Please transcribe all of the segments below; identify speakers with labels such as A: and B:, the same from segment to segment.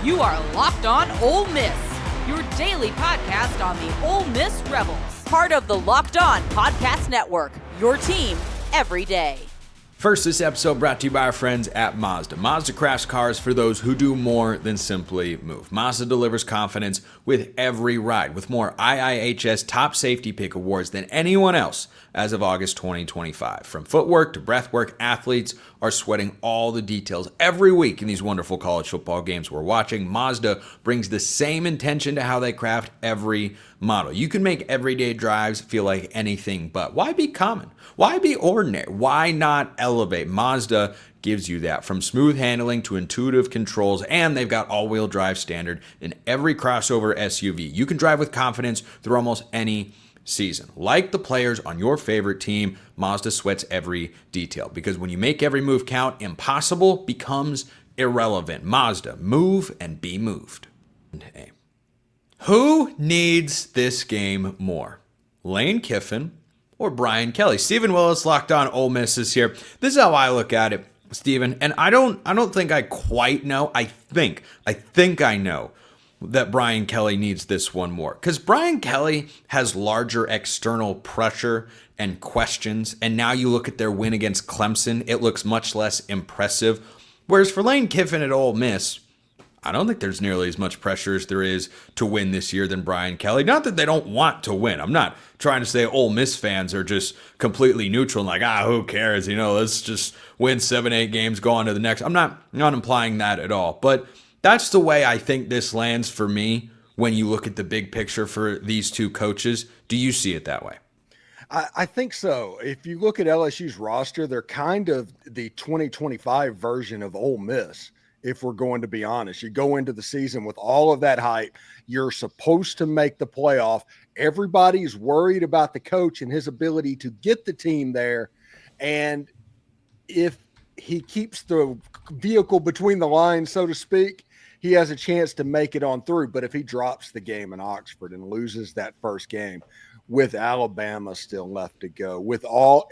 A: You are Locked On Ole Miss, your daily podcast on the Ole Miss Rebels. Part of the Locked On Podcast Network, your team every day.
B: First, this episode brought to you by our friends at Mazda. Mazda crafts cars for those who do more than simply move. Mazda delivers confidence with every ride, with more IIHS Top Safety Pick awards than anyone else as of August 2025. From footwork to breathwork, athletes are sweating all the details every week in these wonderful college football games we're watching. Mazda brings the same intention to how they craft every model. You can make everyday drives feel like anything but. Why be common? Why be ordinary? Why not elevate? Mazda gives you that. From smooth handling to intuitive controls, and they've got all-wheel drive standard in every crossover SUV. You can drive with confidence through almost any season. Like the players on your favorite team, Mazda sweats every detail, because when you make every move count, impossible becomes irrelevant. Mazda, move and be moved. Hey. Who needs this game more? Lane Kiffin or Brian Kelly? Stephen Willis, Locked On Ole Miss is here. This is how I look at it, Stephen, and I don't think I quite know. I think I know that Brian Kelly needs this one more, because Brian Kelly has larger external pressure and questions, and now you look at their win against Clemson, it looks much less impressive. Whereas for Lane Kiffin at Ole Miss, I don't think there's nearly as much pressure as there is to win this year than Brian Kelly. Not that they don't want to win. I'm not trying to say Ole Miss fans are just completely neutral and like, who cares? Let's just win 7-8 games, go on to the next. I'm not implying that at all. But that's the way I think this lands for me when you look at the big picture for these two coaches. Do you see it that way?
C: I think so. If you look at LSU's roster, they're kind of the 2025 version of Ole Miss. If we're going to be honest, you go into the season with all of that hype. You're supposed to make the playoff. Everybody's worried about the coach and his ability to get the team there. And if he keeps the vehicle between the lines, so to speak, he has a chance to make it on through. But if he drops the game in Oxford and loses that first game with Alabama still left to go, with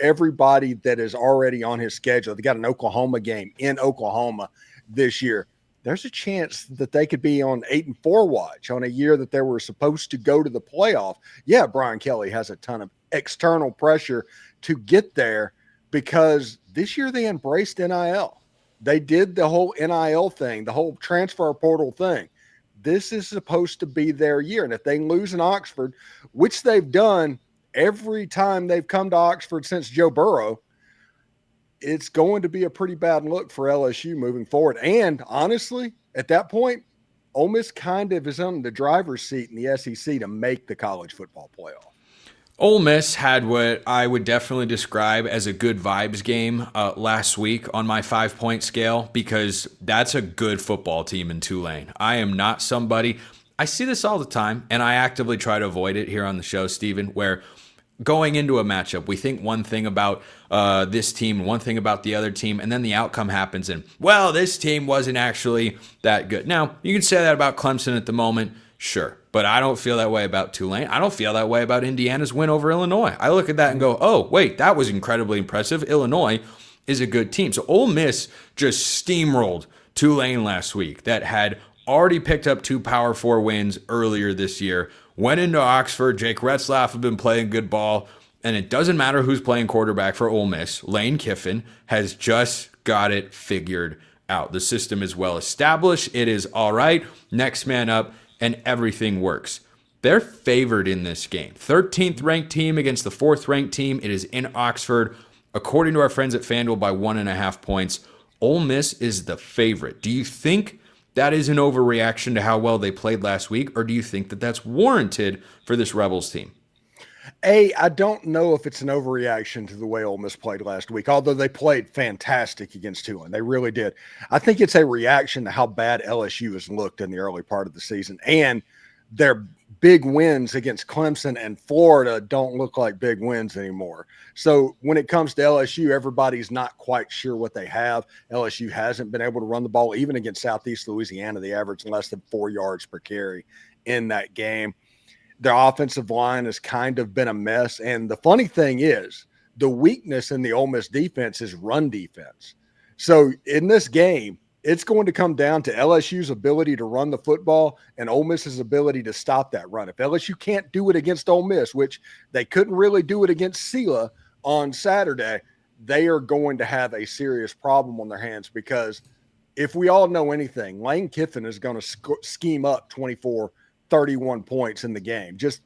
C: everybody that is already on his schedule, they got an Oklahoma game in Oklahoma this year, there's a chance that they could be on 8-4 watch on a year that they were supposed to go to the playoff. Yeah, Brian Kelly has a ton of external pressure to get there because this year they embraced NIL. They did the whole NIL thing, the whole transfer portal thing. This is supposed to be their year. And if they lose in Oxford, which they've done every time they've come to Oxford since Joe Burrow, it's going to be a pretty bad look for LSU moving forward. And honestly, at that point, Ole Miss kind of is on the driver's seat in the SEC to make the college football playoff.
B: Ole Miss had what I would definitely describe as a good vibes game last week on my 5-point scale, because that's a good football team in Tulane. I am not somebody, I see this all the time, and I actively try to avoid it here on the show, Stephen, where going into a matchup, we think one thing about this team, one thing about the other team, and then the outcome happens and, well, this team wasn't actually that good. Now, you can say that about Clemson at the moment, sure, but I don't feel that way about Tulane. I don't feel that way about Indiana's win over Illinois. I look at that and go, oh, wait, that was incredibly impressive. Illinois is a good team. So Ole Miss just steamrolled Tulane last week that had already picked up 2 Power 4 wins earlier this year. Went into Oxford. Jake Retzlaff have been playing good ball, and it doesn't matter who's playing quarterback for Ole Miss. Lane Kiffin has just got it figured out. The system is well established. It is all right. Next man up, and everything works. They're favored in this game. 13th ranked team against the 4th ranked team. It is in Oxford, according to our friends at FanDuel, by 1.5 points. Ole Miss is the favorite. Do you think that is an overreaction to how well they played last week, or do you think that that's warranted for this Rebels team?
C: I don't know if it's an overreaction to the way Ole Miss played last week, although they played fantastic against Tulane. They really did. I think it's a reaction to how bad LSU has looked in the early part of the season, and their big wins against Clemson and Florida don't look like big wins anymore. So when it comes to LSU, everybody's not quite sure what they have. LSU hasn't been able to run the ball. Even against Southeast Louisiana, they averaged less than 4 yards per carry in that game. Their offensive line has kind of been a mess. And the funny thing is, the weakness in the Ole Miss defense is run defense. So in this game, it's going to come down to LSU's ability to run the football and Ole Miss's ability to stop that run. If LSU can't do it against Ole Miss, which they couldn't really do it against Sela on Saturday, they are going to have a serious problem on their hands, because if we all know anything, Lane Kiffin is going to scheme up 24, 31 points in the game. Just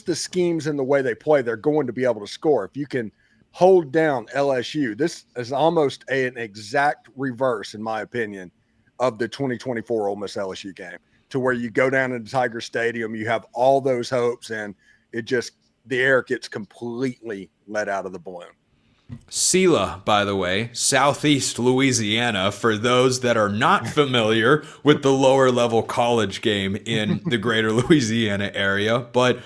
C: the schemes and the way they play, they're going to be able to score. If you can hold down LSU, this is almost an exact reverse, in my opinion, of the 2024 Ole Miss LSU game, to where you go down into Tiger Stadium, you have all those hopes, and the air gets completely let out of the balloon.
B: Sela, by the way, Southeast Louisiana, for those that are not familiar with the lower level college game in the greater Louisiana area. But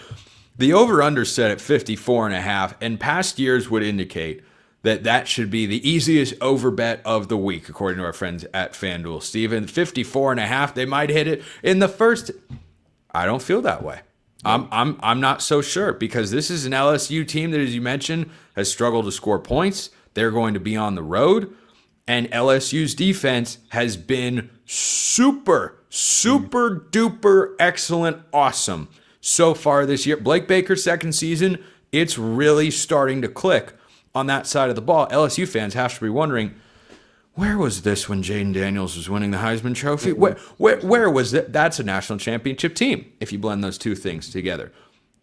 B: the over-under set at 54.5, and past years would indicate that should be the easiest over bet of the week, according to our friends at FanDuel. Steven, 54.5, they might hit it in the first. I don't feel that way. I'm not so sure, because this is an LSU team that, as you mentioned, has struggled to score points. They're going to be on the road, and LSU's defense has been super duper excellent, awesome so far this year. Blake Baker's second season, it's really starting to click on that side of the ball. LSU fans have to be wondering, where was this when Jaden Daniels was winning the Heisman Trophy? Where was that? That's a national championship team, if you blend those two things together.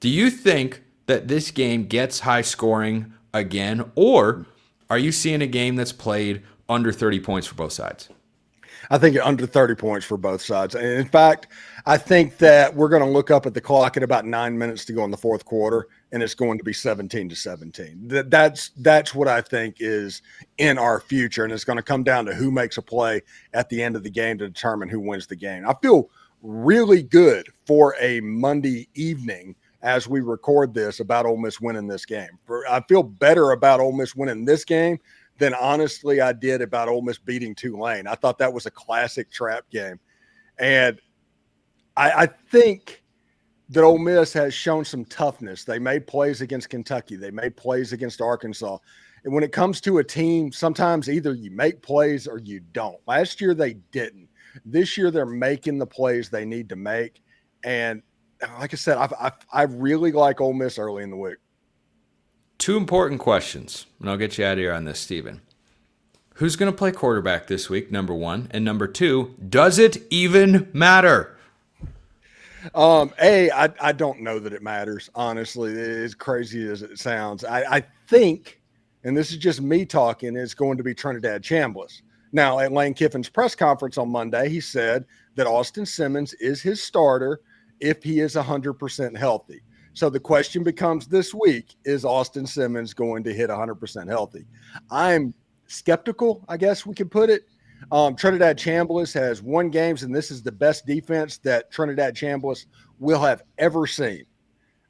B: Do you think that this game gets high scoring again, or are you seeing a game that's played under 30 points for both sides?
C: I think under 30 points for both sides. And in fact, I think that we're going to look up at the clock at about 9 minutes to go in the fourth quarter, and it's going to be 17-17. That's what I think is in our future, and it's going to come down to who makes a play at the end of the game to determine who wins the game. I feel really good for a Monday evening as we record this about Ole Miss winning this game. I feel better about Ole Miss winning this game than honestly I did about Ole Miss beating Tulane. I thought that was a classic trap game. And I think that Ole Miss has shown some toughness. They made plays against Kentucky. They made plays against Arkansas. And when it comes to a team, sometimes either you make plays or you don't. Last year they didn't. This year they're making the plays they need to make. And like I said, I really like Ole Miss early in the week.
B: Two important questions, and I'll get you out of here on this, Steven. Who's going to play quarterback this week, number one? And number two, does it even matter?
C: I don't know that it matters, honestly, as crazy as it sounds. I think, and this is just me talking, it's going to be Trinidad Chambliss. Now, at Lane Kiffin's press conference on Monday, he said that Austin Simmons is his starter if he is 100% healthy. So the question becomes this week, is Austin Simmons going to hit 100% healthy? I'm skeptical, I guess we could put it. Trinidad Chambliss has won games, and this is the best defense that Trinidad Chambliss will have ever seen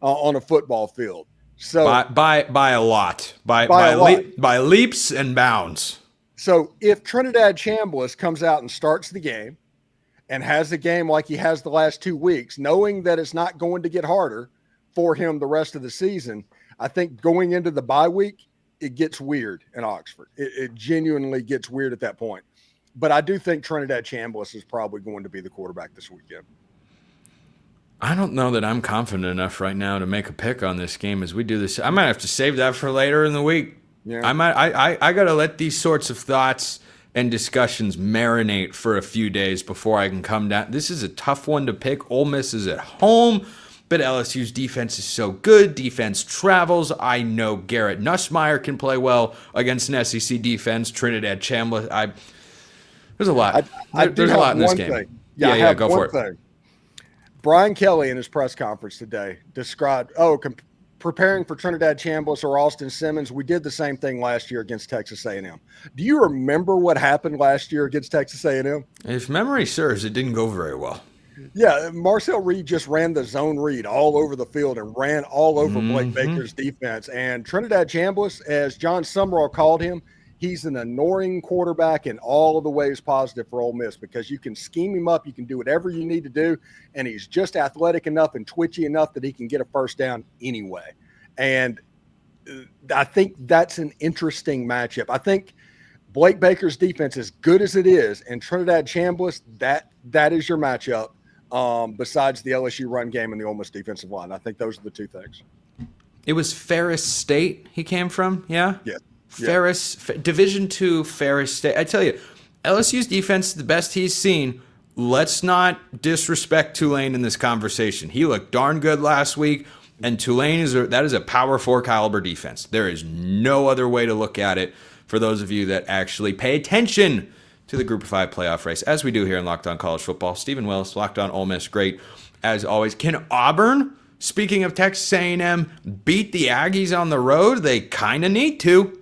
C: on a football field. So
B: by a lot, by leaps and bounds.
C: So if Trinidad Chambliss comes out and starts the game and has a game like he has the last 2 weeks, knowing that it's not going to get harder for him the rest of the season, I think going into the bye week, it gets weird in Oxford. It genuinely gets weird at that point. But I do think Trinidad Chambliss is probably going to be the quarterback this weekend.
B: I don't know that I'm confident enough right now to make a pick on this game as we do this. I might have to save that for later in the week. Yeah. I got to let these sorts of thoughts and discussions marinate for a few days before I can come down. This is a tough one to pick. Ole Miss is at home, but LSU's defense is so good. Defense travels. I know Garrett Nussmeier can play well against an SEC defense. Trinidad Chambliss. There's a lot. There's a lot in this game. Yeah, go for it.
C: Brian Kelly in his press conference today described, preparing for Trinidad Chambliss or Austin Simmons. We did the same thing last year against Texas A&M. Do you remember what happened last year against Texas A&M?
B: If memory serves, it didn't go very well.
C: Yeah, Marcel Reed just ran the zone read all over the field and ran all over Blake Baker's defense. And Trinidad Chambliss, as John Summerall called him, he's an annoying quarterback in all of the ways positive for Ole Miss, because you can scheme him up, you can do whatever you need to do, and he's just athletic enough and twitchy enough that he can get a first down anyway. And I think that's an interesting matchup. I think Blake Baker's defense, as good as it is, and Trinidad Chambliss, that is your matchup. Besides the LSU run game and the Ole Miss defensive line, I think those are the two things.
B: It was Ferris State he came from, yeah?
C: Yeah.
B: Division II Ferris State. I tell you, LSU's defense is the best he's seen. Let's not disrespect Tulane in this conversation. He looked darn good last week, and Tulane is a Power 4 caliber defense. There is no other way to look at it for those of you that actually pay attention to the Group of 5 playoff race, as we do here in Locked On College Football. Stephen Willis, Locked On Ole Miss, great as always. Can Auburn, speaking of Texas A&M, beat the Aggies on the road? They kind of need to.